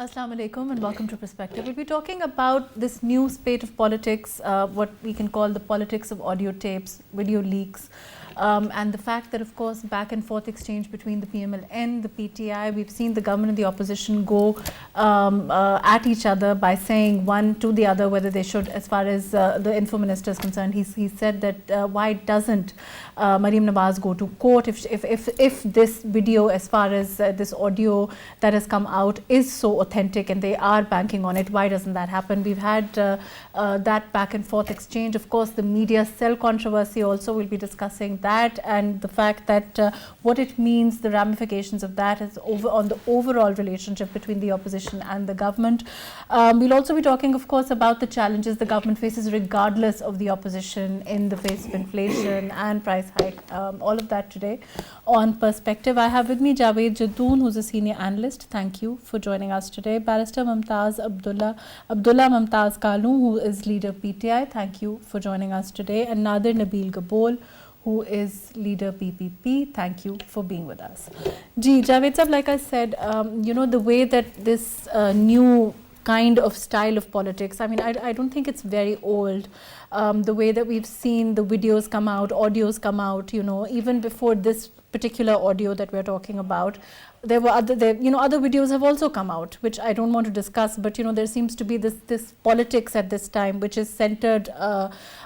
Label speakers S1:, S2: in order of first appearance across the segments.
S1: Assalamu alaikum and welcome to Perspective. We'll be talking about this new spate of politics, what we can call the politics of audio tapes, video leaks, and the fact that, of course, back and forth exchange between the PMLN, the PTI, we've seen the government and the opposition go at each other by saying one to the other whether they should, as far as the Info Minister is concerned. He said that why doesn't Maryam Nawaz go to court if this video, as far as this audio that has come out, is so authentic and they are banking on it, why doesn't that happen? We've had that back and forth exchange. Of course, the media cell controversy also, we'll be discussing that, and the fact that what it means, the ramifications of that is on the overall relationship between the opposition and the government. We'll also be talking, of course, about the challenges the government faces regardless of the opposition in the face of inflation and price hike. All of that today on Perspective. I have with me Javed Jaddoon, who's a senior analyst. Thank you for joining us today. Barrister Mumtaz Abdullah Mumtaz Kaloo, who is leader PTI. Thank you for joining us today. And Nadir Nabil Gabol, who is leader PPP. Thank you for being with us. Javed Sahab, like I said, the way that this new kind of style of politics, I mean, I don't think it's very old. The way that we've seen the videos come out, audios come out, even before this particular audio that we're talking about, there were other videos have also come out, which I don't want to discuss, but there seems to be this politics at this time, which is centered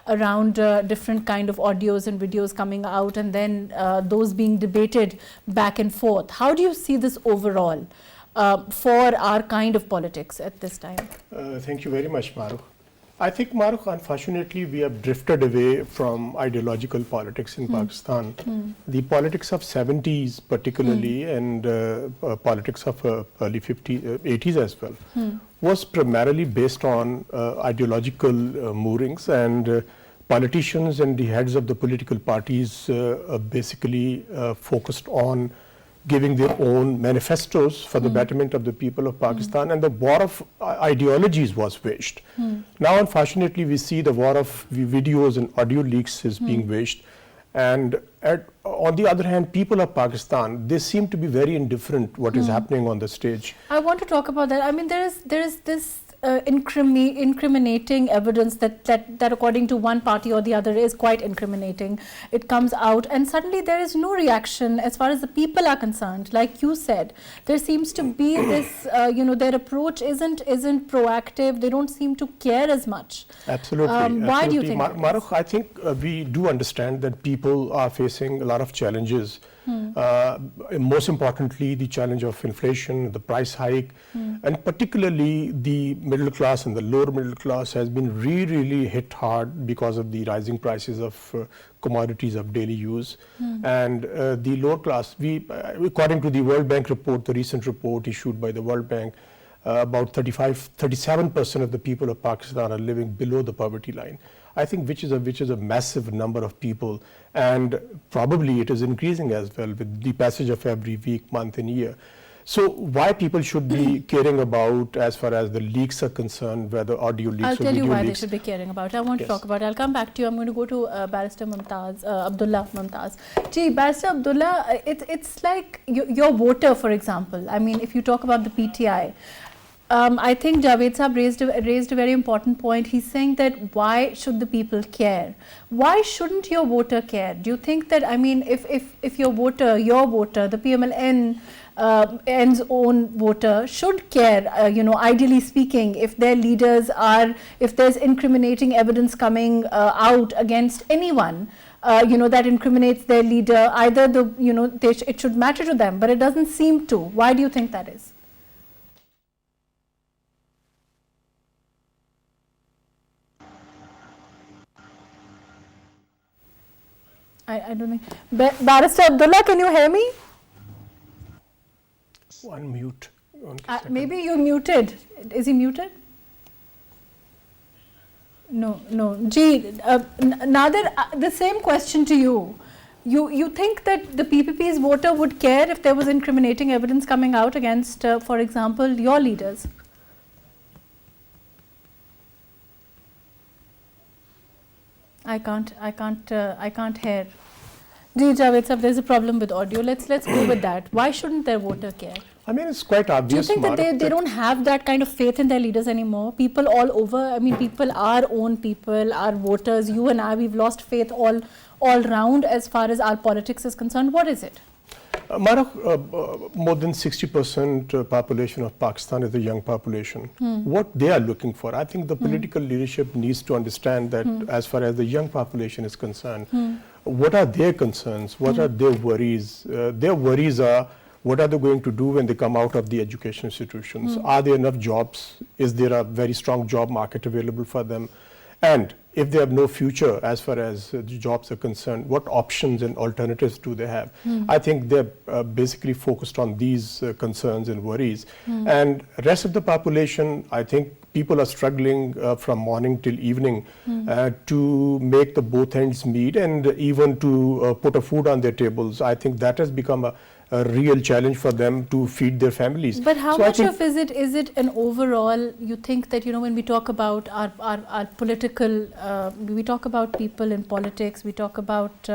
S1: around different kind of audios and videos coming out, and then those being debated back and forth. How do you see this overall for our kind of politics at this time?
S2: Thank you very much, Maruk. I think, Maruk, unfortunately, we have drifted away from ideological politics in Pakistan. The politics of 70s particularly and politics of early 80s as well was primarily based on ideological moorings, and politicians and the heads of the political parties basically focused on giving their own manifestos for the betterment of the people of Pakistan, and the war of ideologies was waged. Now, unfortunately, we see the war of videos and audio leaks is being waged, and on the other hand, people of Pakistan, they seem to be very indifferent what is happening on the stage.
S1: I want to talk about that. I mean, there is this incriminating evidence that according to one party or the other is quite incriminating. It comes out and suddenly there is no reaction as far as the people are concerned. Like you said, there seems to be this, their approach isn't proactive. They don't seem to care as much.
S2: Absolutely.
S1: Why do you think
S2: Maruk, I think we do understand that people are facing a lot of challenges. Most importantly, the challenge of inflation, the price hike, and particularly the middle class and the lower middle class has been really hit hard because of the rising prices of commodities of daily use. And the lower class, according to the World Bank report, the recent report issued by the World Bank, about 37% of the people of Pakistan are living below the poverty line. I think which is a massive number of people, and probably it is increasing as well with the passage of every week, month and year. So why people should be caring about, as far as the leaks are concerned, whether audio leaks
S1: I'll
S2: or
S1: tell
S2: video
S1: you why
S2: leaks.
S1: they should be caring about it. I want to talk about it. I'll come back to you. I'm going to go to Barrister Mumtaz, Abdullah Mumtaz. Barrister Abdullah, it's like your voter, for example. I mean, if you talk about the PTI, I think Javed Sahab raised a very important point. He's saying that why should the people care? Why shouldn't your voter care? Do you think that, I mean, if your voter, the PMLN N's own voter should care, ideally speaking, if their leaders if there's incriminating evidence coming out against anyone, that incriminates their leader, either it should matter to them, but it doesn't seem to. Why do you think that is? I don't think. Barrister Abdullah, can you hear me?
S2: Unmute.
S1: Maybe you're muted. Is he muted? No. Nadir, the same question to you. You think that the PPP's voter would care if there was incriminating evidence coming out against, for example, your leaders? I can't hear. Javed Sahab, there's a problem with audio. Let's go with that. Why shouldn't their voter care?
S2: I mean, it's quite
S1: Do you
S2: obvious.
S1: think that
S2: Mahrukh,
S1: they don't have that kind of faith in their leaders anymore? People all over, I mean, people, our own people, our voters, you and I, we've lost faith all round as far as our politics is concerned. What is it?
S2: Mahrukh, more than 60% population of Pakistan is a young population. What they are looking for, I think the political leadership needs to understand that as far as the young population is concerned, what are their concerns, what are their worries? Their worries are, what are they going to do when they come out of the education institutions? Are there enough jobs? Is there a very strong job market available for them? And if they have no future as far as the jobs are concerned, what options and alternatives do they have? I think they're basically focused on these concerns and worries. And rest of the population, I think people are struggling from morning till evening to make the both ends meet and even to put a food on their tables. I think that has become a real challenge for them to feed their families.
S1: But how
S2: So I
S1: much
S2: think
S1: of is it an overall, you think that, you know, when we talk about our political, we talk about people in politics, we talk about,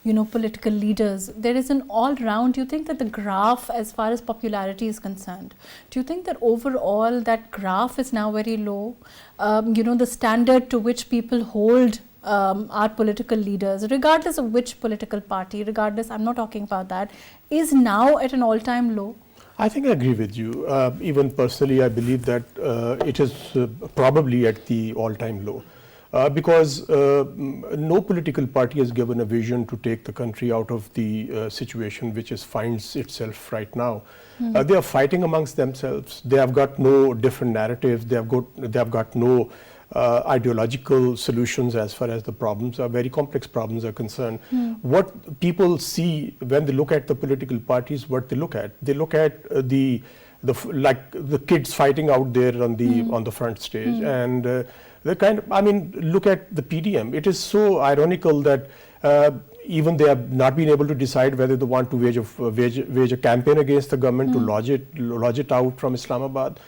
S1: you know, political leaders, there is an all round, do you think that the graph as far as popularity is concerned, do you think that overall that graph is now very low? You know, the standard to which people hold our political leaders, regardless of which political party, regardless, I'm not talking about that, is now at an all-time low?
S2: I think I agree with you. Even personally, I believe that it is probably at the all-time low. Because no political party has given a vision to take the country out of the situation which finds itself right now. They are fighting amongst themselves. They have got no different narratives. They have got no ideological solutions as far as the problems are, very complex problems are concerned. What people see when they look at the political parties, what they look at like the kids fighting out there on the front stage, and the kind of, I mean, look at the PDM. It is so ironical that even they have not been able to decide whether they want to wage a campaign against the government to lodge it out from Islamabad.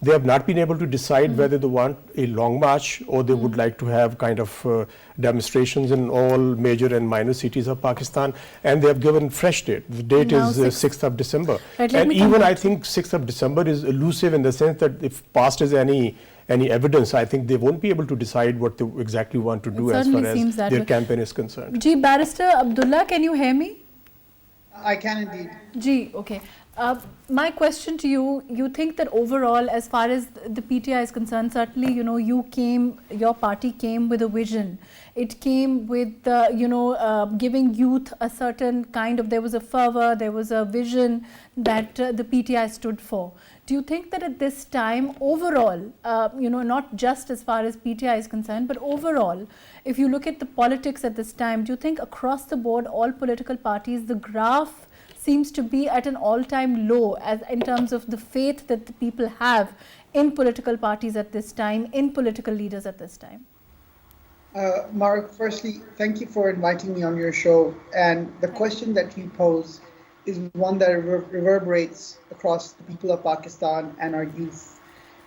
S2: They have not been able to decide whether they want a long march or they would like to have kind of demonstrations in all major and minor cities of Pakistan, and they have given fresh date. The date
S1: Now
S2: is 6th of December.
S1: Right,
S2: And even I think 6th of December is elusive in the sense that if past is any evidence, I think they won't be able to decide what they exactly want to do as far as their campaign is concerned.
S1: Ji, Barrister Abdullah, can you hear me?
S3: I can indeed.
S1: Ji, okay. My question to you, you think that overall, as far as the PTI is concerned, certainly, you know, your party came with a vision. It came with, you know, giving youth a certain kind of, there was a fervor, there was a vision that the PTI stood for. Do you think that at this time, overall, you know, not just as far as PTI is concerned, but overall, if you look at the politics at this time, do you think across the board, all political parties, the graph seems to be at an all-time low as in terms of the faith that the people have in political parties at this time, in political leaders at this time?
S3: Mark, firstly, thank you for inviting me on your show. And the question that you pose is one that reverberates across the people of Pakistan and our youth.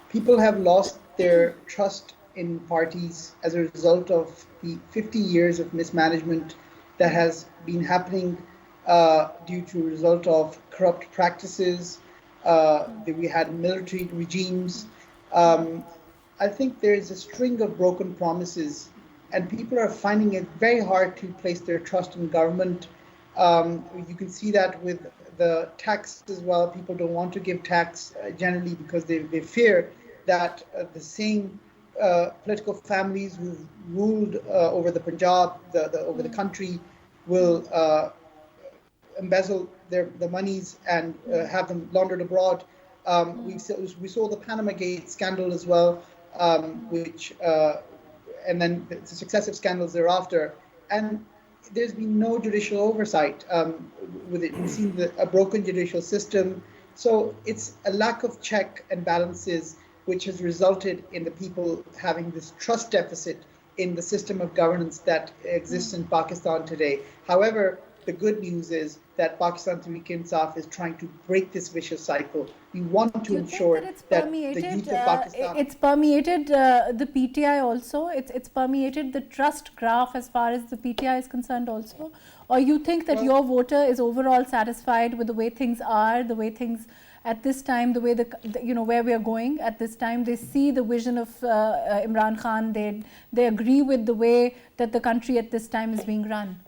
S3: People have lost their trust in parties as a result of the 50 years of mismanagement that has been happening due to a result of corrupt practices, that we had military regimes. I think there is a string of broken promises, and people are finding it very hard to place their trust in government. You can see that with the tax as well. People don't want to give tax generally because they fear that the same political families who've ruled over the Punjab, over the country, will embezzle the monies and have them laundered abroad. We saw the Panama Gate scandal as well, and then the successive scandals thereafter. And there's been no judicial oversight with it. We've seen a broken judicial system. So it's a lack of check and balances which has resulted in the people having this trust deficit in the system of governance that exists in Pakistan today. However, the good news is that Pakistan Tehreek-e-Insaf is trying to break this vicious cycle. We want to
S1: Do you
S3: ensure
S1: think that it's
S3: that
S1: permeated?
S3: the youth of Pakistan.
S1: It's permeated the PTI also. It's permeated the trust graph as far as the PTI is concerned also. Or you think that your voter is overall satisfied with the way things are, the way things at this time, the way where we are going at this time? They see the vision of Imran Khan. They agree with the way that the country at this time is being run.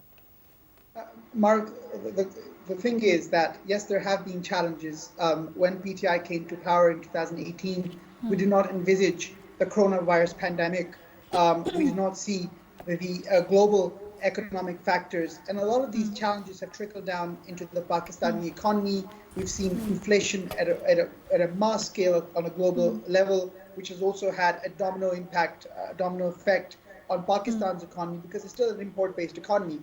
S3: Mark, the thing is that, yes, there have been challenges. When PTI came to power in 2018, we did not envisage the coronavirus pandemic. We did not see the global economic factors. And a lot of these challenges have trickled down into the Pakistani economy. We've seen inflation at a mass scale on a global level, which has also had a domino effect on Pakistan's economy, because it's still an import-based economy.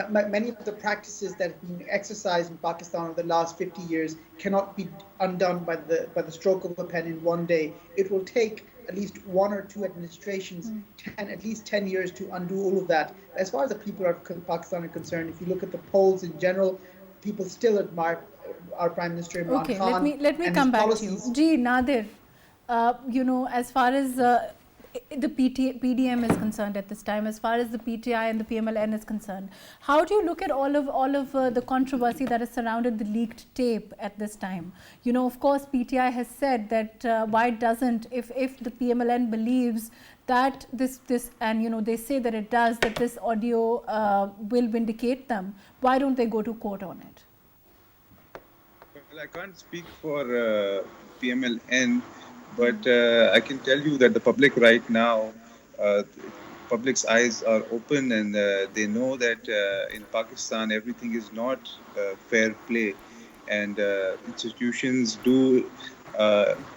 S3: Many of the practices that have been exercised in Pakistan over the last 50 years cannot be undone by the stroke of a pen in one day. It will take at least one or two administrations, at least 10 years to undo all of that. As far as the people of Pakistan are concerned, if you look at the polls in general, people still admire our Prime Minister Imran Khan.
S1: Okay, let me come back to you. Ji, Nadir, as far as the PDM is concerned at this time, as far as the PTI and the PMLN is concerned, how do you look at all of the controversy that has surrounded the leaked tape at this time? Of course, PTI has said that why doesn't, if the PMLN believes that this and they say that it does, that this audio will vindicate them, why don't they go to court on it?
S4: Well, I can't speak for PMLN. But I can tell you that the public right now, public's eyes are open, and they know that in Pakistan everything is not fair play, and institutions do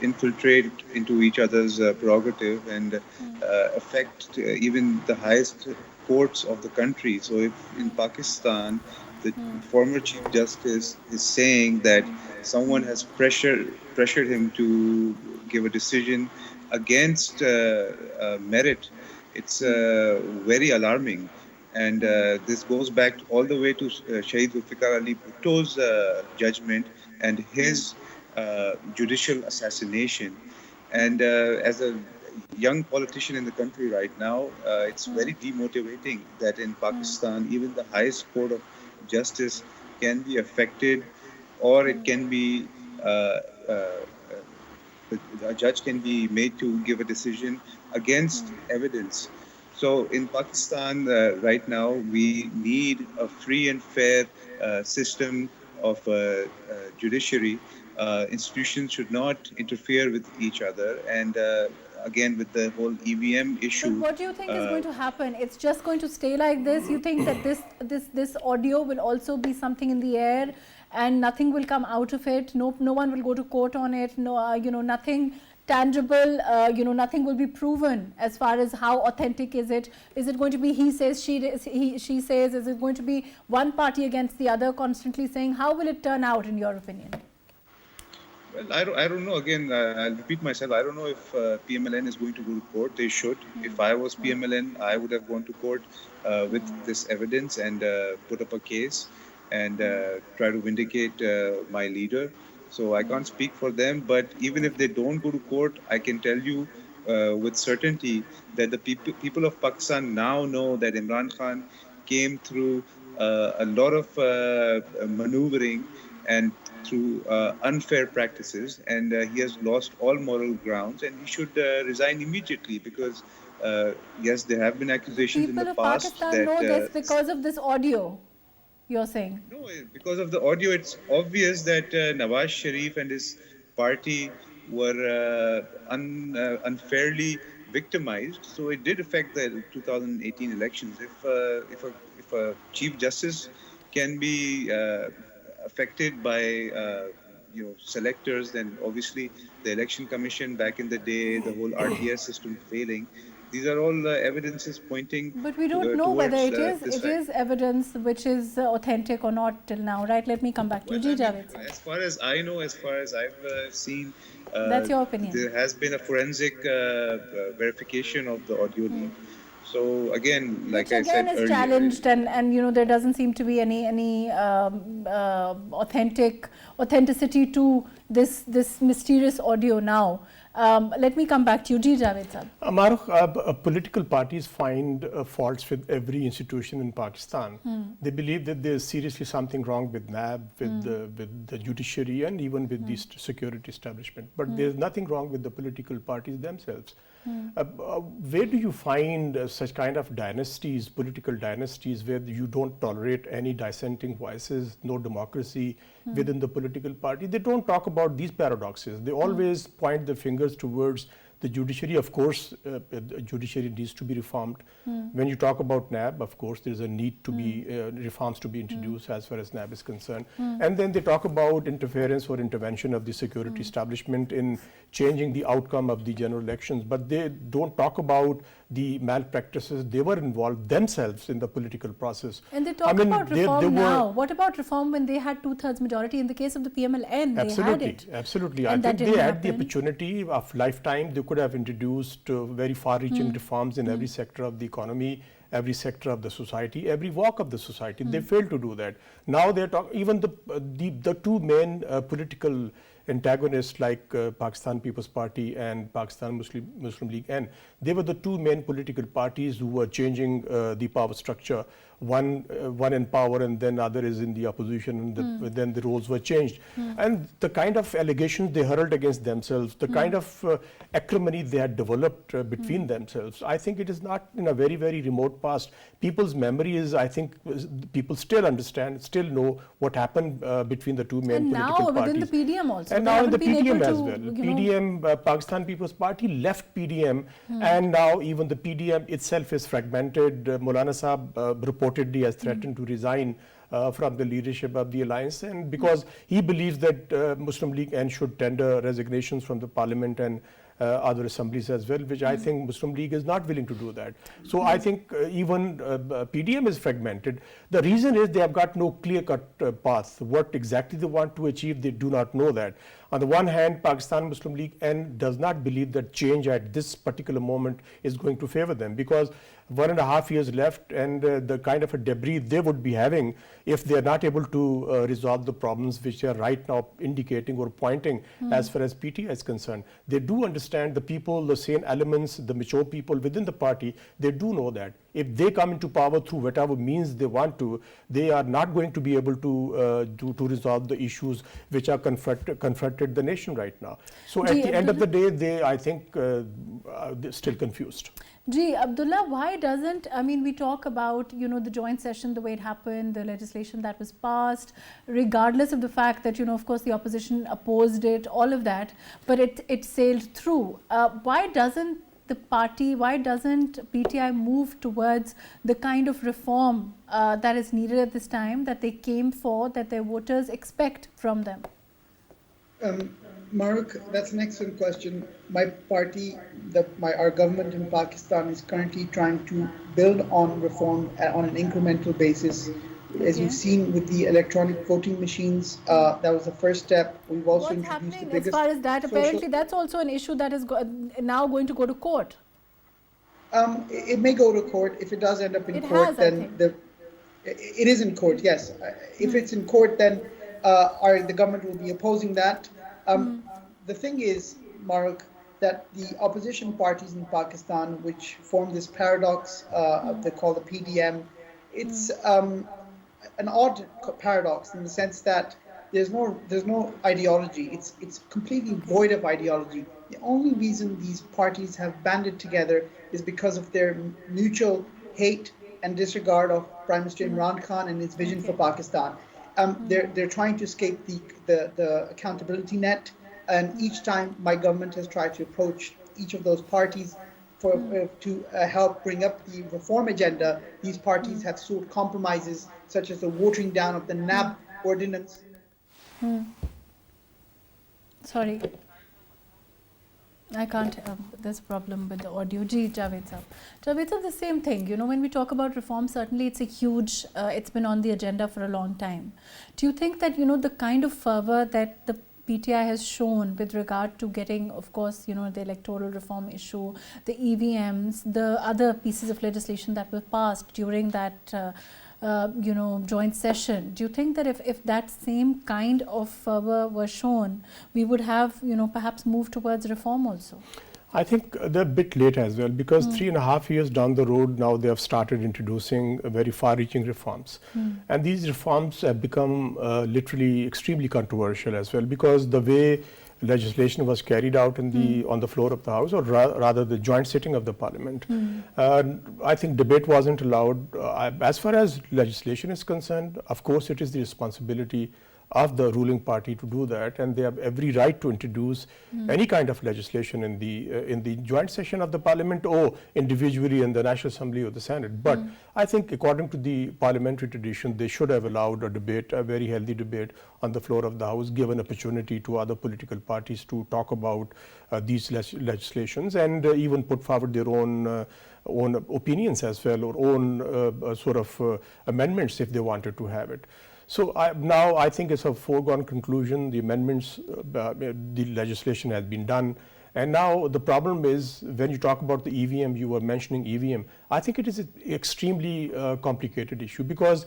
S4: infiltrate into each other's prerogative and affect even the highest courts of the country. So if in Pakistan the former Chief Justice is saying that someone has pressured him to give a decision against merit, it's very alarming. And this goes back all the way to Shahid Zulfikar Ali Bhutto's judgment and his judicial assassination. And as a young politician in the country right now, it's very demotivating that in Pakistan, even the highest court of justice can be affected, or it can be a judge can be made to give a decision against evidence. So in Pakistan right now, we need a free and fair system of judiciary. Institutions should not interfere with each other. And again, with the whole EVM issue.
S1: But what do you think is going to happen? It's just going to stay like this? You think that this audio will also be something in the air, and nothing will come out of it? No one will go to court on it. No, nothing tangible. Nothing will be proven as far as how authentic is it. Is it going to be he says, she says? Is it going to be one party against the other, constantly saying? How will it turn out, in your opinion?
S4: Well, I don't know. Again, I'll repeat myself. I don't know if PMLN is going to go to court. They should. If I was PMLN, I would have gone to court with this evidence and put up a case and try to vindicate my leader. So I can't speak for them. But even if they don't go to court, I can tell you with certainty that the people of Pakistan now know that Imran Khan came through a lot of maneuvering and through unfair practices, and he has lost all moral grounds, and he should resign immediately, because yes, there have been accusations in the past
S1: that... People of Pakistan know this because of this audio, you're saying?
S4: No, because of the audio, it's obvious that Nawaz Sharif and his party were unfairly victimized, so it did affect the 2018 elections. If a Chief Justice can be affected by selectors, then obviously the Election Commission back in the day, the whole RTS system failing, these are all evidences pointing.
S1: But we don't know whether it is evidence which is authentic or not till now, right? Let me come back to you, Javed.
S4: As far as I know, as far as I've seen,
S1: that's your opinion.
S4: There has been a forensic verification of the audio leak. So again, like
S1: Which
S4: I said
S1: again is
S4: earlier,
S1: challenged, and you know there doesn't seem to be any authenticity to this mysterious audio now. Let me come back to you, Ji Javed Sahab.
S2: Maruk, political parties find faults with every institution in Pakistan. They believe that there's seriously something wrong with NAB, with the judiciary, and even with the security establishment. But there's nothing wrong with the political parties themselves. Where do you find such kind of dynasties, political dynasties, where you don't tolerate any dissenting voices, no democracy within the political party? They don't talk about these paradoxes. They always point the fingers towards the judiciary. Of course, the judiciary needs to be reformed. When you talk about NAB, of course, there's a need to be reforms to be introduced as far as NAB is concerned. And then they talk about interference or intervention of the security establishment in changing the outcome of the general elections. But they don't talk about the malpractices they were involved themselves in the political process.
S1: And they talk about reform now. What about reform when they had 2/3 majority? In the case of the PMLN, they had it.
S2: Absolutely.
S1: And
S2: I think
S1: that
S2: they
S1: didn't
S2: had the
S1: happen.
S2: opportunity of lifetime. They could have introduced very far-reaching reforms in every sector of the economy, every sector of the society, every walk of the society. They failed to do that. Now they're talking, even the two main political antagonists like Pakistan People's Party and Pakistan Muslim League N, they were the two main political parties who were changing the power structure. One in power and then other is in the opposition, and then the roles were changed. And the kind of allegations they hurled against themselves, the kind of acrimony they had developed between themselves, I think it is not in a very, very remote past. People's memory is, I think, people still understand, still know what happened between the two main
S1: And
S2: political
S1: now
S2: parties.
S1: within the PDM also.
S2: And
S1: They
S2: now in the
S1: haven't been able
S2: PDM as
S1: to,
S2: well.
S1: you know,
S2: PDM, Pakistan People's Party left PDM, and now even the PDM itself is fragmented. Maulana Saab reportedly has threatened to resign from the leadership of the alliance, and because he believes that Muslim League N should tender resignations from the parliament and other assemblies as well, which I think Muslim League is not willing to do that. So I think even PDM is fragmented. The reason is they have got no clear-cut path. What exactly they want to achieve, they do not know that. On the one hand, Pakistan Muslim League N does not believe that change at this particular moment is going to favor them, because 1.5 years left, and the kind of a debris they would be having if they are not able to resolve the problems which they are right now indicating or pointing as far as PTI is concerned. They do understand the people, the sane elements, the mature people within the party, they do know that if they come into power through whatever means they want to, they are not going to be able to resolve the issues which are confronted the nation right now. So at the end of the day, they, I think, they're still confused.
S1: Ji, Abdullah, why doesn't, I mean, we talk about, you know, the joint session, the way it happened, the legislation that was passed, regardless of the fact that, you know, of course, the opposition opposed it, all of that, but it sailed through. Why doesn't the party, why doesn't PTI move towards the kind of reform that is needed at this time, that they came for, that their voters expect from them?
S3: Mark, that's an excellent question. My party, our government in Pakistan is currently trying to build on reform on an incremental basis. As you've seen with the electronic voting machines, that was the first step. We've also
S1: What's
S3: introduced the
S1: happening
S3: biggest
S1: as far as that? Apparently, that's also an issue that is now going to go to court.
S3: It may go to court. If it does end up in
S1: It
S3: court,
S1: has,
S3: then it is in court, yes. If it's in court, then the government will be opposing that. The thing is, Mark, that the opposition parties in Pakistan, which form this paradox they call the PDM, it's an odd paradox in the sense that there's no ideology. It's completely void of ideology. The only reason these parties have banded together is because of their mutual hate and disregard of Prime Minister Imran Khan and his vision for Pakistan. They're trying to escape the accountability net, and each time my government has tried to approach each of those parties to help bring up the reform agenda, these parties have sought compromises such as the watering down of the NAB ordinance.
S1: Sorry, I can't, there's a problem with the audio. Ji, Javed Sahab. Javed Sahab, the same thing, you know, when we talk about reform, certainly it's a huge, it's been on the agenda for a long time. Do you think that, you know, the kind of fervor that the PTI has shown with regard to getting, of course, you know, the electoral reform issue, the EVMs, the other pieces of legislation that were passed during that you know, joint session. Do you think that if that same kind of fervor were shown, we would have, you know, perhaps moved towards reform also?
S2: I think they're a bit late as well, because 3.5 years down the road now they have started introducing very far-reaching reforms. And these reforms have become literally extremely controversial as well, because the way legislation was carried out in the on the floor of the House, or rather the joint sitting of the Parliament, I think debate wasn't allowed. As far as legislation is concerned, of course it is the responsibility of the ruling party to do that, and they have every right to introduce any kind of legislation in the joint session of the Parliament, or individually in the National Assembly or the Senate. But I think according to the parliamentary tradition, they should have allowed a debate, a very healthy debate on the floor of the House, given opportunity to other political parties to talk about these legislations, and even put forward their own opinions as well, or own sort of amendments if they wanted to have it. So now I think it's a foregone conclusion. The amendments, the legislation has been done. And now the problem is, when you talk about the EVM, you were mentioning EVM. I think it is an extremely complicated issue, because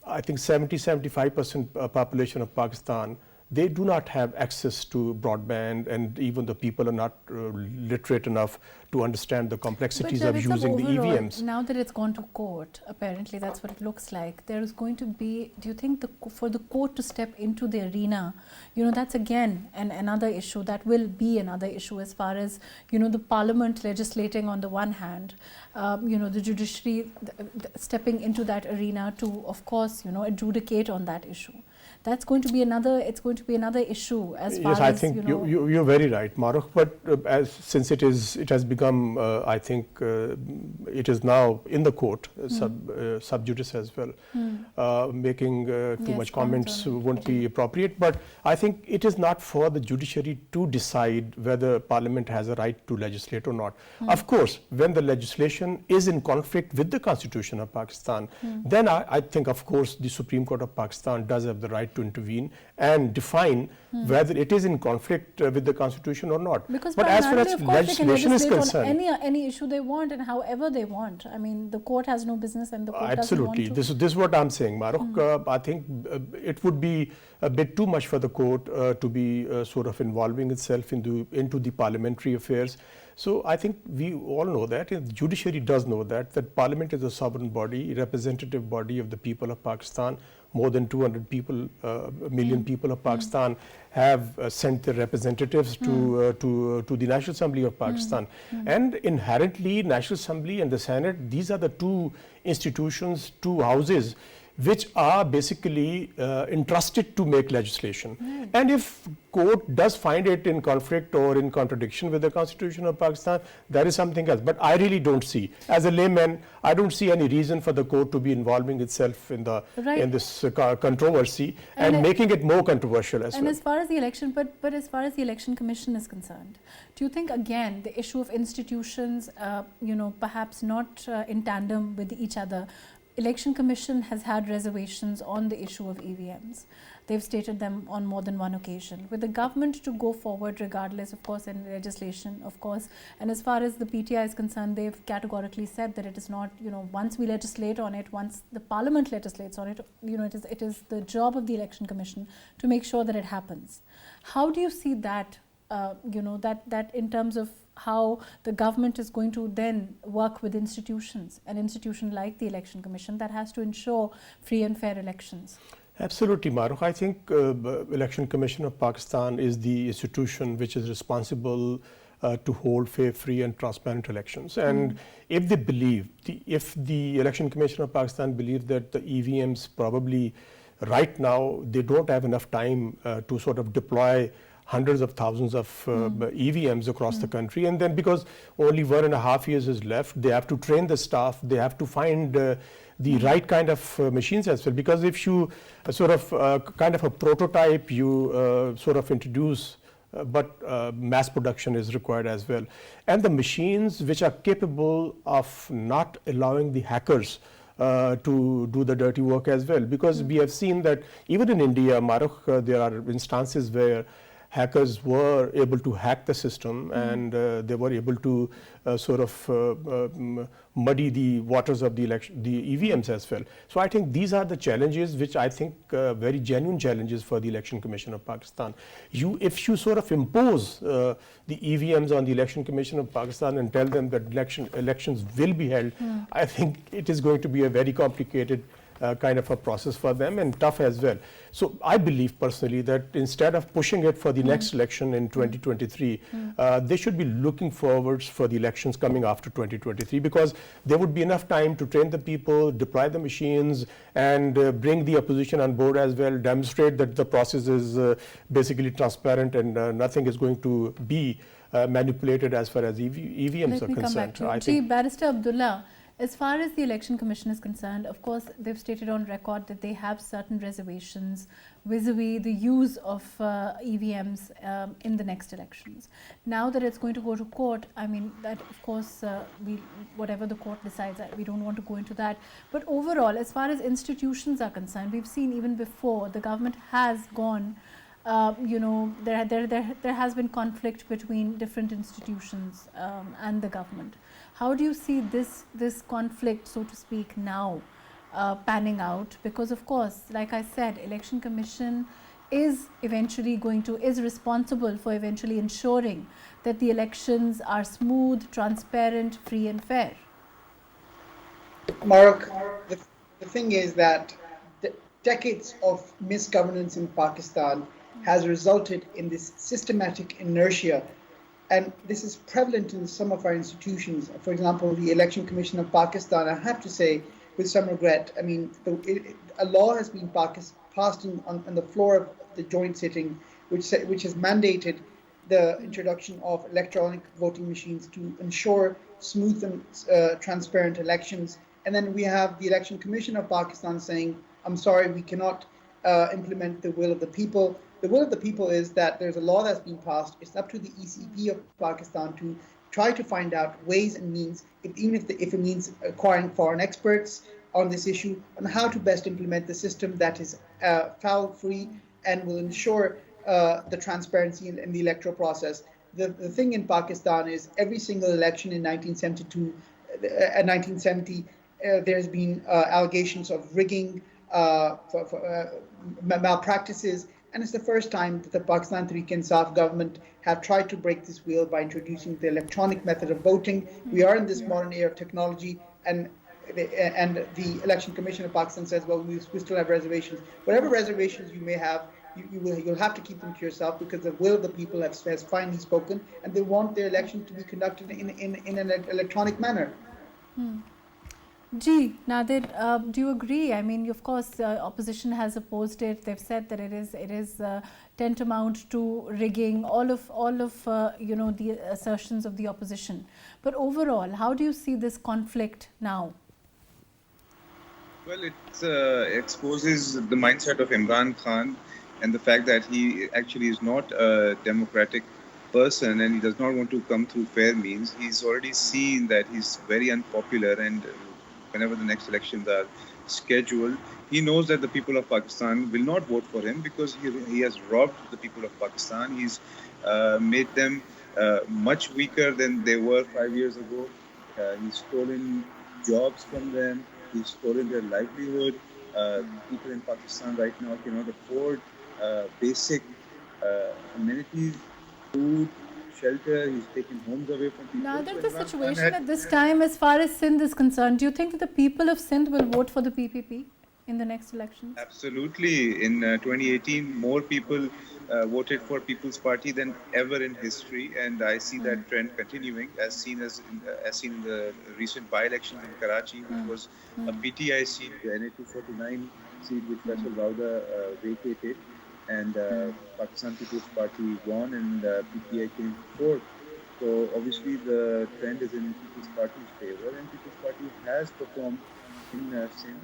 S2: I think 70-75% population of Pakistan, they do not have access to broadband, and even the people are not literate enough to understand the complexities of using the EVMs.
S1: Now that it's gone to court, apparently that's what it looks like. There is going to be, do you think for the court to step into the arena, you know, that's again another issue, that will be another issue as far as, you know, the parliament legislating on the one hand, you know, the judiciary stepping into that arena to, of course, you know, adjudicate on that issue. That's going to be another, it's going to be another issue as far as,
S2: I think
S1: you know,
S2: you're very right, Maruk, but since it has become, I think it is now in the court, sub judice as well, making too much comments won't be appropriate, but I think it is not for the judiciary to decide whether Parliament has a right to legislate or not. Of course, when the legislation is in conflict with the Constitution of Pakistan, then I think, of course, the Supreme Court of Pakistan does have the right to intervene and define whether it is in conflict with the Constitution or not.
S1: Because
S2: but as far as legislation is concerned,
S1: on any issue they want and however they want. I mean, the court has no business, and the court
S2: absolutely.
S1: Doesn't want
S2: to. This is what I'm saying, Maruk. I think it would be a bit too much for the court to be sort of involving itself into the parliamentary affairs. So I think we all know that, and the judiciary does know that Parliament is a sovereign body, representative body of the people of Pakistan. More than 200 people, million people of Pakistan have sent their representatives to the National Assembly of Pakistan. And inherently, National Assembly and the Senate, these are the two institutions, two houses, which are basically entrusted to make legislation. And if court does find it in conflict or in contradiction with the Constitution of Pakistan, that is something else. But I really don't see, as a layman, I don't see any reason for the court to be involving itself in this controversy and making it more controversial as well.
S1: And as far as the election, but as far as the Election Commission is concerned, do you think again the issue of institutions, you know, perhaps not in tandem with each other? Election Commission has had reservations on the issue of EVMs. They've stated them on more than one occasion. With the government to go forward regardless, of course, in legislation, of course, and as far as the PTI is concerned, they've categorically said that it is not, you know, once we legislate on it, once the Parliament legislates on it, you know, it is the job of the Election Commission to make sure that it happens. How do you see that, you know, that in terms of how the government is going to then work with institutions, an institution like the Election Commission that has to ensure free and fair elections?
S2: Absolutely, Maruk. I think Election Commission of Pakistan is the institution which is responsible to hold fair, free and transparent elections. And if they believe, if the Election Commission of Pakistan believes that the EVMs probably right now, they don't have enough time to sort of deploy hundreds of thousands of EVMs across the country, and then because only 1.5 years is left, they have to train the staff, they have to find the right kind of machines as well, because if you sort of kind of a prototype, you sort of introduce, but mass production is required as well. And the machines which are capable of not allowing the hackers to do the dirty work as well. Because we have seen that even in India, Maruk, there are instances where hackers were able to hack the system and they were able to muddy the waters of the election, the EVMs as well. So I think these are the challenges which I think very genuine challenges for the Election Commission of Pakistan. If you sort of impose the EVMs on the Election Commission of Pakistan and tell them that elections will be held, I think it is going to be a very complicated kind of a process for them and tough as well. So I believe personally that instead of pushing it for the next election in 2023, they should be looking forwards for the elections coming after 2023, because there would be enough time to train the people, deploy the machines, and bring the opposition on board as well, demonstrate that the process is basically transparent and nothing is going to be manipulated as far as EVMs are concerned.
S1: Let me come back to you. Barrister Abdullah, as far as the Election Commission is concerned, of course, they've stated on record that they have certain reservations vis-a-vis the use of EVMs in the next elections. Now that it's going to go to court, I mean, that of course, whatever the court decides, we don't want to go into that. But overall, as far as institutions are concerned, we've seen even before the government has gone, there has been conflict between different institutions and the government. How do you see this conflict, so to speak, now panning out? Because of course, like I said, Election Commission is responsible for eventually ensuring that the elections are smooth, transparent, free and fair.
S3: Mark, the thing is that the decades of misgovernance in Pakistan has resulted in this systematic inertia. And this is prevalent in some of our institutions. For example, the Election Commission of Pakistan, I have to say with some regret, I mean, a law has been passed on the floor of the joint sitting, which has mandated the introduction of electronic voting machines to ensure smooth and transparent elections. And then we have the Election Commission of Pakistan saying, I'm sorry, we cannot implement the will of the people. The will of the people is that there's a law that's been passed. It's up to the ECP of Pakistan to try to find out ways and means, even if it means acquiring foreign experts on this issue, on how to best implement the system that is foul-free and will ensure the transparency in the electoral process. The thing in Pakistan is every single election in 1970, there's been allegations of rigging, malpractices. And it's the first time that the Pakistan Tehreek-e-Insaf government have tried to break this wheel by introducing the electronic method of voting. We are in this modern era of technology, and the Election Commission of Pakistan says, well, we still have reservations. Whatever reservations you may have, you'll have to keep them to yourself, because the will of the people has finally spoken, and they want their election to be conducted in an electronic manner.
S1: Nadir, do you agree? I mean, of course, opposition has opposed it. They've said that it is tantamount to rigging. All of the assertions of the opposition. But overall, how do you see this conflict now?
S4: Well, it exposes the mindset of Imran Khan and the fact that he actually is not a democratic person and he does not want to come through fair means. He's already seen that he's very unpopular, and whenever the next elections are scheduled, he knows that the people of Pakistan will not vote for him because he has robbed the people of Pakistan. He's made them much weaker than they were 5 years ago. He's stolen jobs from them. He's stolen their livelihood. People in Pakistan right now cannot afford basic amenities, food, shelter. He's taken homes away from people.
S1: Now that the situation at this time, as far as Sindh is concerned, do you think that the people of Sindh will vote for the PPP in the next election?
S4: Absolutely. In 2018, more people voted for People's Party than ever in history, and I see that trend continuing, as seen in the recent by-elections in Karachi, which was a PTI seat, the NA 249 seat, which Faisal Rauda vacated. And Pakistan People's Party won, and PTI came fourth. So obviously the trend is in People's Party's favor, and People's Party has performed in Sindh.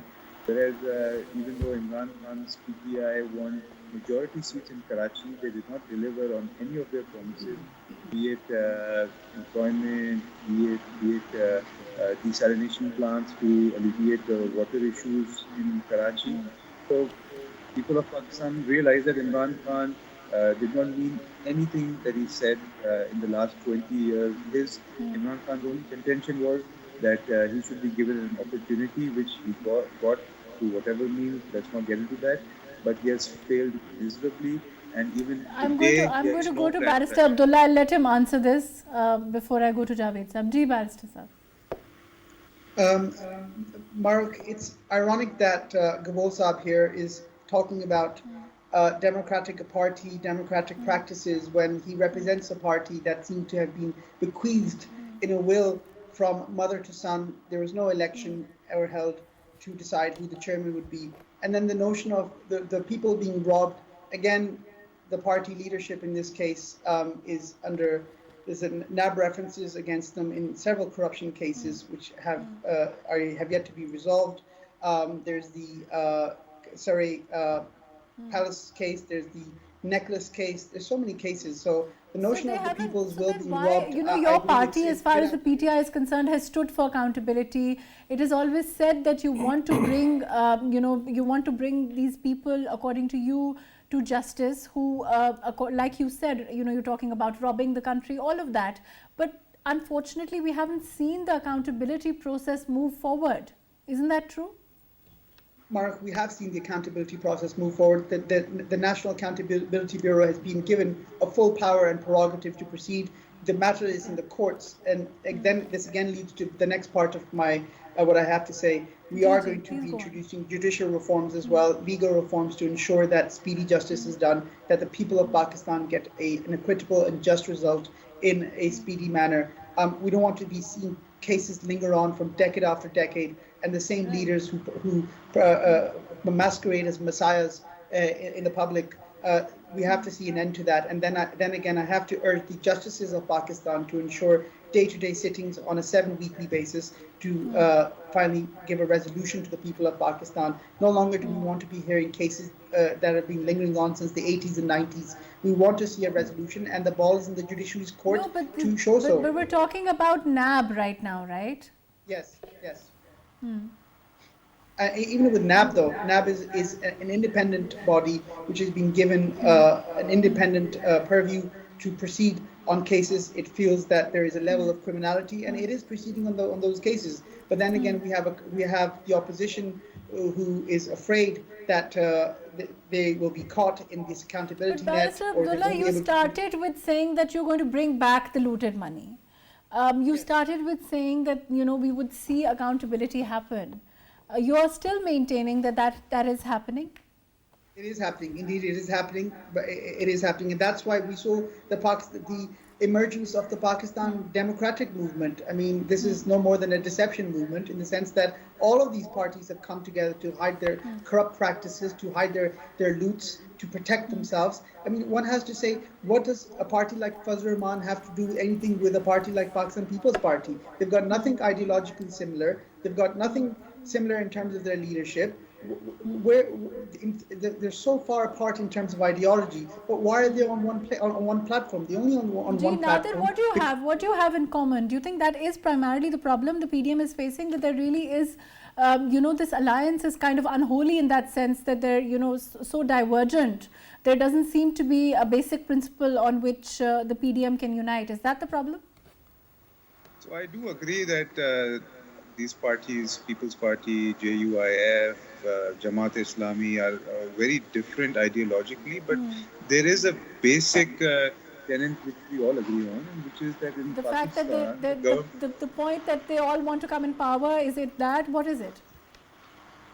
S4: Whereas even though Imran Khan's PTI won majority seats in Karachi, they did not deliver on any of their promises, be it employment, be it desalination plants to alleviate the water issues in Karachi. So people of Pakistan realized that Imran Khan did not mean anything that he said in the last 20 years. Imran Khan's only contention was that he should be given an opportunity, which he got through whatever means. Let's not get into that. But he has failed miserably, and even
S1: I'm
S4: today,
S1: going
S4: there
S1: to
S4: is
S1: go
S4: no
S1: to
S4: plan
S1: Barrister
S4: for
S1: Abdullah. I'll let him answer this before I go to Javed Sahab. Ji, Barrister Sahab.
S3: Mark, it's ironic that Gabol Saab here is talking about democratic party, democratic practices, when he represents a party that seemed to have been bequeathed in a will from mother to son. There was no election ever held to decide who the chairman would be. And then the notion of the people being robbed, again, the party leadership in this case is under, there's NAB references against them in several corruption cases which have yet to be resolved. There's the Surrey Palace case, there's the necklace case, there's so many cases. So the notion of the people's will being robbed.
S1: You know, your party, as far as the PTI is concerned, has stood for accountability. It is always said that you want to bring, you want to bring these people, according to you, to justice, who, like you said, you're talking about robbing the country, all of that. But unfortunately, we haven't seen the accountability process move forward. Isn't that true?
S3: Mark, we have seen the accountability process move forward. The National Accountability Bureau has been given a full power and prerogative to proceed. The matter is in the courts, and then this again leads to the next part of my what I have to say. We are going to be introducing judicial reforms as well, legal reforms to ensure that speedy justice is done, that the people of Pakistan get an equitable and just result in a speedy manner. We don't want to be seeing cases linger on from decade after decade, and the same leaders who masquerade as messiahs in the public. We have to see an end to that. And then again, I have to urge the justices of Pakistan to ensure day-to-day sittings on a 7-weekly basis to finally give a resolution to the people of Pakistan. No longer do we want to be hearing cases that have been lingering on since the 80s and 90s. We want to see a resolution, and the ball is in the judiciary's court to show so.
S1: But we're talking about NAB right now, right?
S3: Yes. Even with NAB, though, NAB is an independent body which has been given an independent purview to proceed on cases. It feels that there is a level of criminality, and it is proceeding on those cases. But then again, we have the opposition who is afraid that they will be caught in this accountability net.
S1: Barrister Abdullah, you started with saying that you're going to bring back the looted money. You started with saying that we would see accountability happen. You are still maintaining that is happening?
S3: It is happening. Indeed, it is happening. But it is happening, and that's why we saw the emergence of the Pakistan democratic movement. I mean, this is no more than a deception movement, in the sense that all of these parties have come together to hide their corrupt practices, to hide their loots, to protect themselves. I mean, one has to say, what does a party like Fazlur Rahman have to do anything with a party like Pakistan People's Party? They've got nothing ideologically similar. They've got nothing similar in terms of their leadership. They're so far apart in terms of ideology, but why are they on one platform? They're only on one platform.
S1: What do you have in common? Do you think that is primarily the problem the PDM is facing, that there really is, this alliance is kind of unholy in that sense, that they're, so divergent. There doesn't seem to be a basic principle on which the PDM can unite. Is that the problem?
S4: So I do agree that these parties, People's Party, JUIF, Jamaat Islami, are very different ideologically, but there is a basic tenet which we all agree on, which is that in
S1: the
S4: Pakistan,
S1: fact that the point that they all want to come in power, is it that? What is it?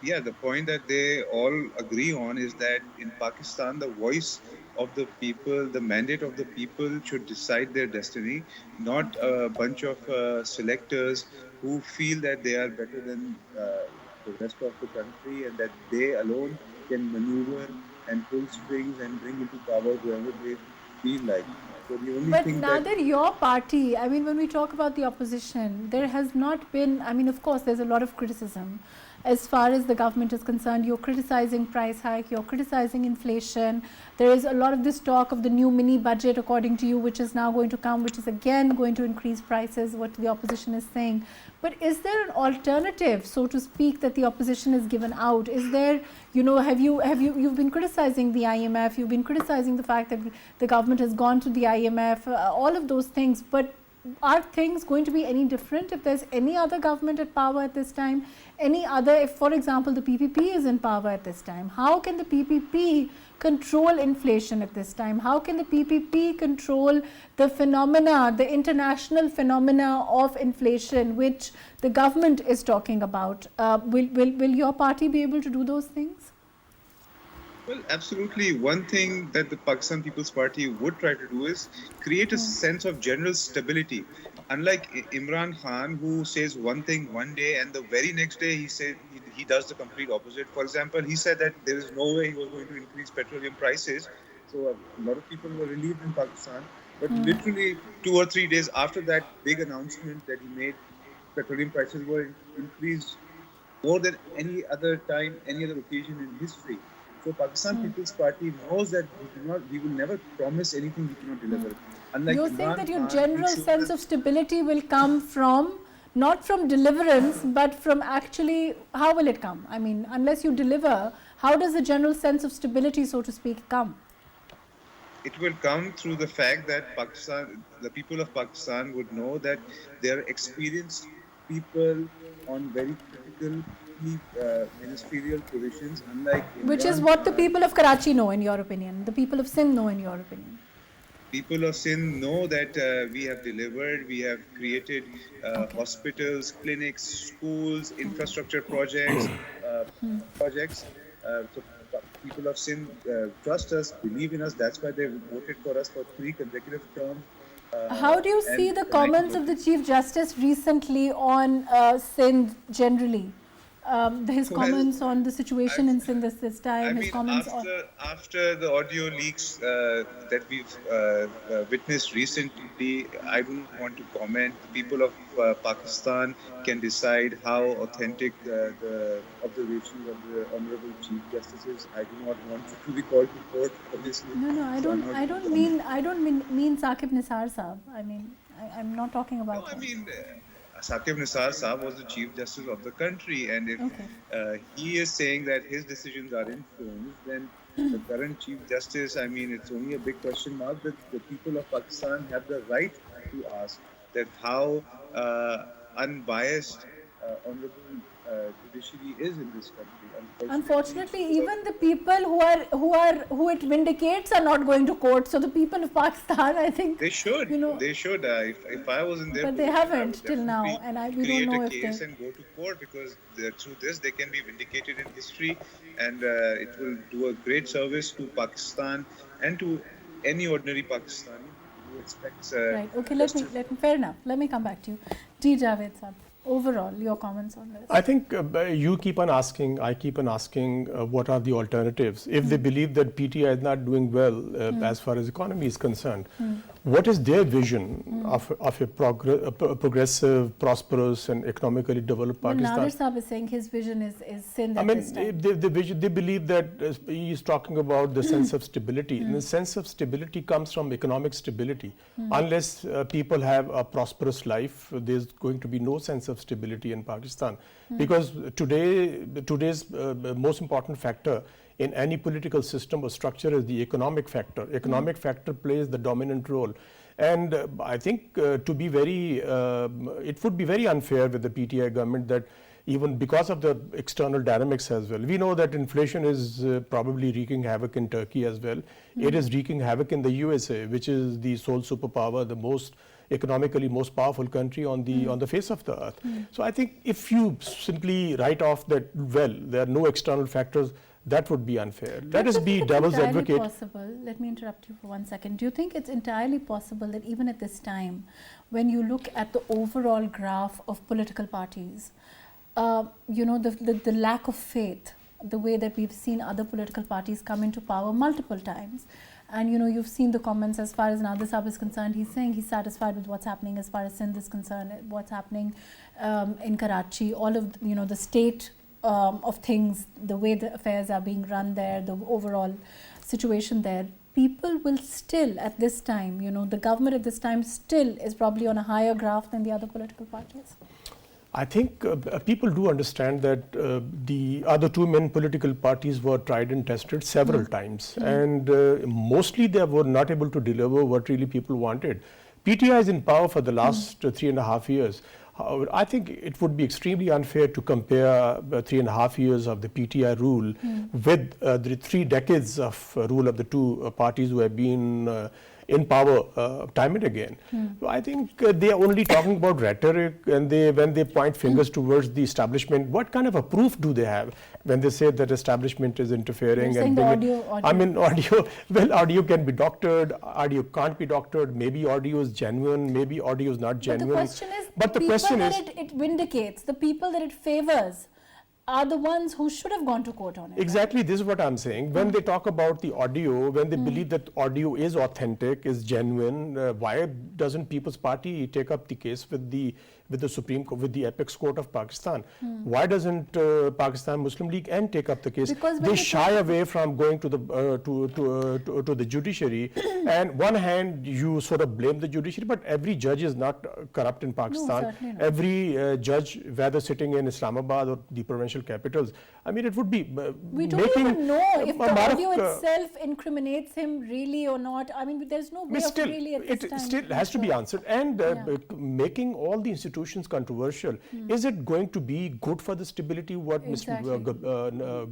S4: Yeah, the point that they all agree on is that in Pakistan, the voice of the people, the mandate of the people should decide their destiny, not a bunch of selectors who feel that they are better than the rest of the country, and that they alone can maneuver and pull strings and bring into power whoever they feel like. So the only
S1: But
S4: thing
S1: neither your party, I mean, when we talk about the opposition, there has not been, I mean, of course, there's a lot of criticism. as far as the government is concerned. You're criticizing price hike, you're criticizing inflation. There is a lot of this talk of the new mini budget, according to you, which is now going to come, which is again going to increase prices, what the opposition is saying. But is there an alternative, so to speak, that the opposition has given out? Is there, you've been criticizing the IMF, you've been criticizing the fact that the government has gone to the IMF, all of those things, but are things going to be any different if there's any other government at power at this time? Any other, if for example the PPP is in power at this time, how can the PPP control inflation at this time? How can the PPP control the phenomena, the international phenomena of inflation, which the government is talking about? Will your party be able to do those things?
S4: Well, absolutely. One thing that the Pakistan People's Party would try to do is create a sense of general stability. Unlike Imran Khan, who says one thing one day and the very next day he does the complete opposite. For example, he said that there is no way he was going to increase petroleum prices. So a lot of people were relieved in Pakistan. But literally 2 or 3 days after that big announcement that he made, petroleum prices were increased more than any other time, any other occasion in history. So Pakistan People's Party knows that we will never promise anything we cannot deliver. Unlike
S1: you
S4: Imran
S1: think that your
S4: Khan,
S1: general sense of stability will come from, not from deliverance, but from actually, how will it come? I mean, unless you deliver, how does the general sense of stability, so to speak, come?
S4: It will come through the fact that the people of Pakistan would know that they are experienced people on very critical ministerial positions, unlike
S1: Which is
S4: Imran
S1: what the
S4: Khan.
S1: people of Karachi know, in your opinion, the people of Sindh know, in your opinion.
S4: People of Sindh know that we have delivered, we have created hospitals, clinics, schools, infrastructure projects. So people of Sindh trust us, believe in us. That's why they voted for us for 3 consecutive terms.
S1: How do you see the comments of the Chief Justice recently on Sindh generally? His comments on the situation in Sindh this time, his comments
S4: after the audio leaks that we've witnessed recently, I don't want to comment. The people of Pakistan can decide how authentic the observations of the Honorable Chief Justice is. I do not want to be called to court, obviously.
S1: No, I don't mean Saqib Nisar Saab. I mean, I'm not talking about.
S4: No, I mean. Saqib Nisar Saab was the Chief Justice of the country, and if he is saying that his decisions are influenced, then the current Chief Justice, I mean, it's only a big question mark that the people of Pakistan have the right to ask that how unbiased honorable judiciary is in this country.
S1: Unfortunately, even the people who it vindicates are not going to court. So the people of Pakistan, I think
S4: they should. They should. If I was in their
S1: but they haven't till now, and we don't know if
S4: they create a case and go to court, because through this they can be vindicated in history, and it will do a great service to Pakistan and to any ordinary Pakistani who expects.
S1: Right. Okay. Let me. Fair enough. Let me come back to you, T. Javed Saab. Overall, your comments on this?
S2: I think you keep on asking, I keep on asking what are the alternatives. If they believe that PTI is not doing well as far as economy is concerned, what is their vision of a progressive, prosperous and economically developed Pakistan?
S1: Nadir Saab is saying his vision is Sindh
S2: I
S1: at
S2: mean,
S1: this time.
S2: they believe that he is talking about the sense of stability. And the sense of stability comes from economic stability. Unless people have a prosperous life, there's going to be no sense of stability in Pakistan. Because today's most important factor in any political system or structure is the economic factor. Economic factor plays the dominant role. And I think it would be very unfair with the PTI government that even because of the external dynamics as well. We know that inflation is probably wreaking havoc in Turkey as well. It is wreaking havoc in the USA, which is the sole superpower, the most economically most powerful country on the face of the earth. So I think if you simply write off that, well, there are no external factors, that would be unfair. Let us be devil's advocate.
S1: Possible. Let me interrupt you for 1 second. Do you think it's entirely possible that even at this time, when you look at the overall graph of political parties, the lack of faith, the way that we've seen other political parties come into power multiple times, and you've seen the comments as far as Nadir Saab is concerned, he's saying he's satisfied with what's happening as far as Sindh is concerned, what's happening in Karachi, all of the state of things, the way the affairs are being run there, the overall situation there, people will still at this time, the government at this time still is probably on a higher graph than the other political parties?
S2: I think people do understand that the other two main political parties were tried and tested several times, and mostly they were not able to deliver what really people wanted. PTI is in power for the last 3.5 years. However, I think it would be extremely unfair to compare 3.5 years of the PTI rule with the 3 decades of rule of the two parties who have been in power time and again. I think they are only talking about rhetoric, and when they point fingers towards the establishment, what kind of a proof do they have when they say that establishment is interfering?
S1: You're saying the audio.
S2: I mean, audio. Well, audio can be doctored. Audio can't be doctored. Maybe audio is genuine. Maybe audio is not genuine.
S1: But the question is, it vindicates, the people that it favors, are the ones who should have gone to court on it.
S2: Exactly, this is what I'm saying. When they talk about the audio, when they believe that audio is authentic, is genuine, why doesn't People's Party take up the case with the Supreme Court, with the Apex Court of Pakistan? Why doesn't Pakistan Muslim League and take up the case?
S1: Because
S2: they shy away from going to the judiciary. And one hand, you sort of blame the judiciary, but every judge is not corrupt in Pakistan.
S1: No, certainly not.
S2: Every judge, whether sitting in Islamabad or the provincial capitals, I mean, it would be
S1: we don't even know if the audio itself incriminates him really or not. I mean, there's no way of really at this time.
S2: It still has to be answered. And making all the institutions controversial, is it going to be good for the stability, what
S1: Exactly.
S2: Mr.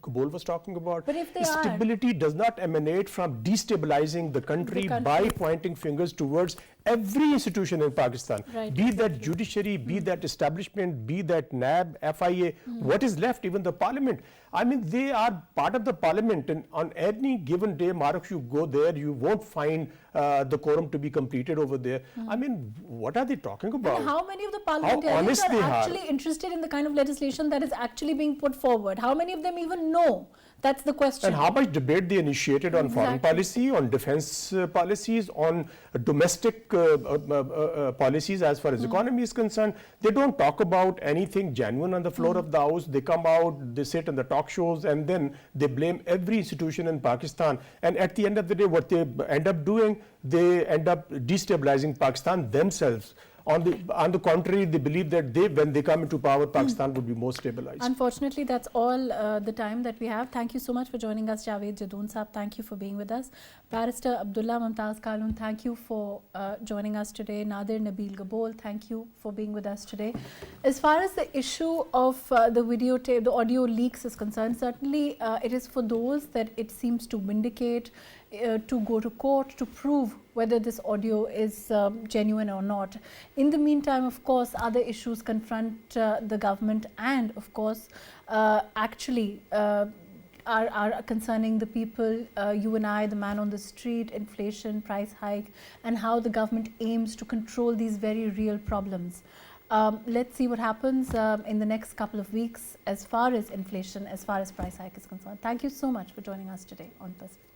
S2: Gabol was talking about?
S1: But if they
S2: stability does not emanate from destabilizing the country by pointing fingers towards every institution in Pakistan,
S1: Right.
S2: be that judiciary, be that establishment, be that NAB, FIA, what is left, even the parliament. I mean, they are part of the parliament, and on any given day, Maruk, you go there, you won't find the quorum to be completed over there. I mean, what are they talking about?
S1: And how many of the parliamentarians
S2: honest
S1: are
S2: they
S1: actually interested in the kind of legislation that is actually being put forward? How many of them even know? That's the question.
S2: And how much debate they initiated on foreign policy, on defense policies, on domestic policies as far as economy is concerned. They don't talk about anything genuine on the floor of the House. They come out, they sit on the talk shows, and then they blame every institution in Pakistan. And at the end of the day, what they end up doing, they end up destabilizing Pakistan themselves. On the contrary, they believe that when they come into power, Pakistan would be more stabilized.
S1: Unfortunately, that's all the time that we have. Thank you so much for joining us, Javed Jadoon Saab. Thank you for being with us. Barrister Abdullah Mumtaz Khalun, thank you for joining us today. Nadir Nabil Gabol, thank you for being with us today. As far as the issue of the videotape, the audio leaks is concerned, certainly it is for those that it seems to vindicate, to go to court to prove whether this audio is genuine or not. In the meantime, of course, other issues confront the government, and of course actually are concerning the people, you and I, the man on the street, inflation, price hike, and how the government aims to control these very real problems. Let's see what happens in the next couple of weeks as far as inflation, as far as price hike is concerned. Thank you so much for joining us today on Perspective.